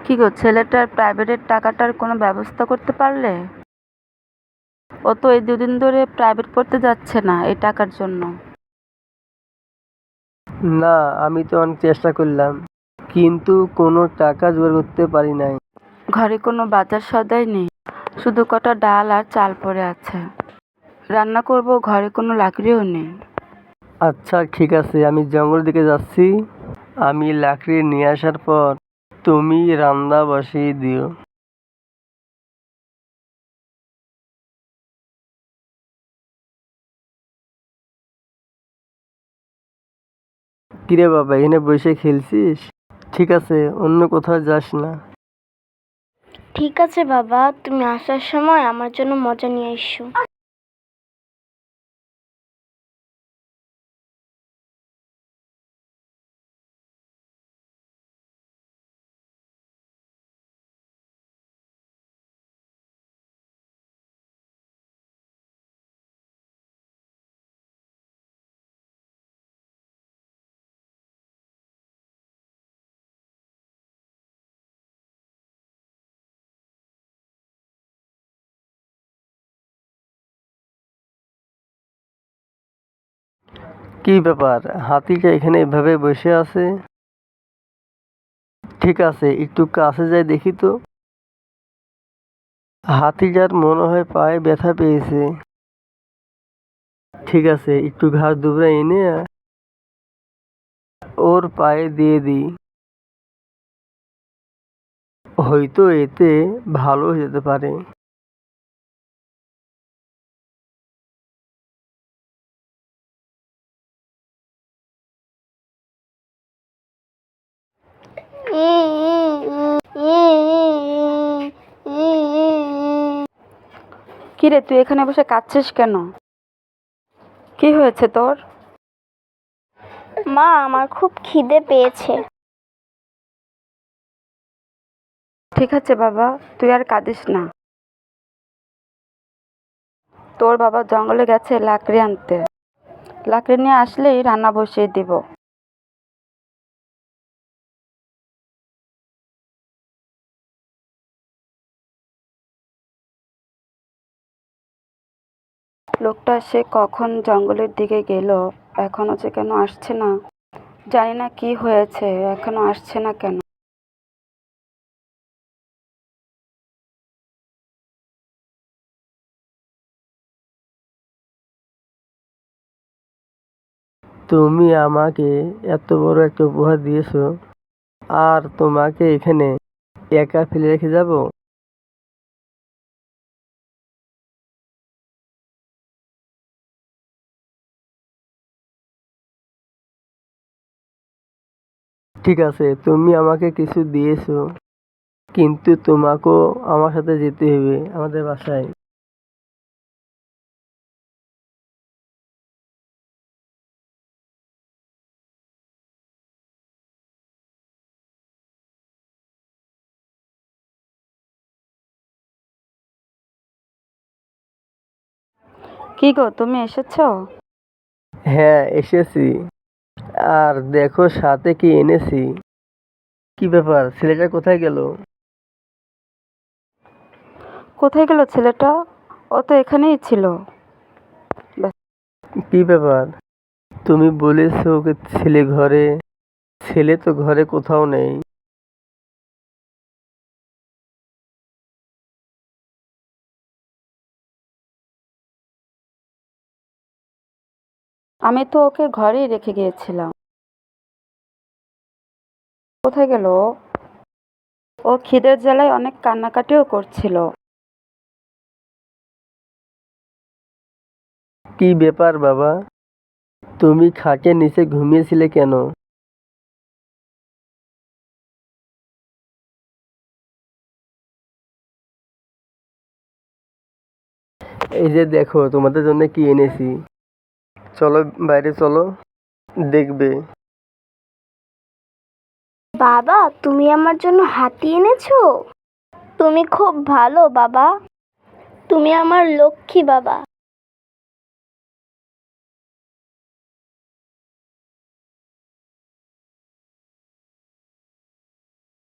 কি গো, ছেলেটার প্রাইভেটের টাকাটার কোনো ব্যবস্থা করতে পারলে? ও তো এই দুদিন ধরে প্রাইভেট পড়তে যাচ্ছে না এই টাকার জন্য। না, আমি তো অনেক চেষ্টা করলাম, কিন্তু কোনো টাকা জোগাড় করতে পারি নাই। ঘরে কোনো বাজার সদাই নেই, শুধু কটা ডাল আর চাল পড়ে আছে। রান্না করব, ঘরে কোনো লাকড়িও নেই। আচ্ছা ঠিক আছে, আমি জঙ্গলের দিকে যাচ্ছি। আমি লাকড়ি নিয়ে আসার পর তুমি রান্না বসিয়ে দিও। কিরে বাবা, এখানে বসে খেলছিস? ঠিক আছে, অন্য কোথাও যাস না। ঠিক আছে বাবা, তুমি আসার সময় আমার জন্য মজা নিয়ে এসো। কি ব্যাপার, হাতিটা এখানে এভাবে বসে আছে? ঠিক আছে, একটু কাছে যাই দেখি তো। হাতিটার মনে হয় পায়ে ব্যথা পেয়েছে। ঠিক আছে, একটু ঘাস দুবরা এনে ওর পায়ে দিয়ে দিই, হয়তো এতে ভালো হয়ে যেতে পারে। কিরে, তুই এখানে বসে কাঁদছিস কেন? কি হয়েছে তোর? মা, আমার খুব খিদে পেয়েছে। ঠিক আছে বাবা, তুই আর কাঁদিস না। তোর বাবা জঙ্গলে গেছে লাকড়ি আনতে। লাকড়ি নিয়ে আসলেই রান্না বসিয়ে দিব। লোকটা সে কখন জঙ্গলের দিকে গেল, এখনো যে কেন আসছে না। জানি না কি হয়েছে, এখনো আসছে না কেন। তুমি আমাকে এত বড় একটা উপহার দিয়েছো, আর তোমাকে এখানে একা ফেলে রেখে যাব? ঠিক আছে, তুমি আমাকে কিছু দিয়েছো, কিন্তু তোমাকেও আমার সাথে যেতে হবে আমাদের বাসায়। কি গো, তুমি এসেছো? হ্যাঁ, এসেছি। আর দেখো সাথে কি এনেছি। কি ব্যাপার, ছেলেটা কোথায় গেল? কোথায় গেল ছেলেটা? ও তো এখানেই ছিল। কি ব্যাপার, তুমি বলেছো ওকে ছেলে ঘরে, ছেলে তো ঘরে কোথাও নেই। আমি তো ওকে ঘরেই রেখে গিয়েছিলাম। কোথায় গেল ও? ও খিদের জ্বালায় অনেক কান্নাকাটিও করছিল। কি ব্যাপার বাবা, তুমি খাটের নিচে ঘুমিয়েছিলে কেন? এই যে দেখো, তোমাদের জন্য কি এনেছি। চলো বাইরে চলো, দেখবে। বাবা, তুমি আমার জন্য হাতি এনেছো? তুমি খুব ভালো বাবা, তুমি আমার লক্ষ্মী বাবা।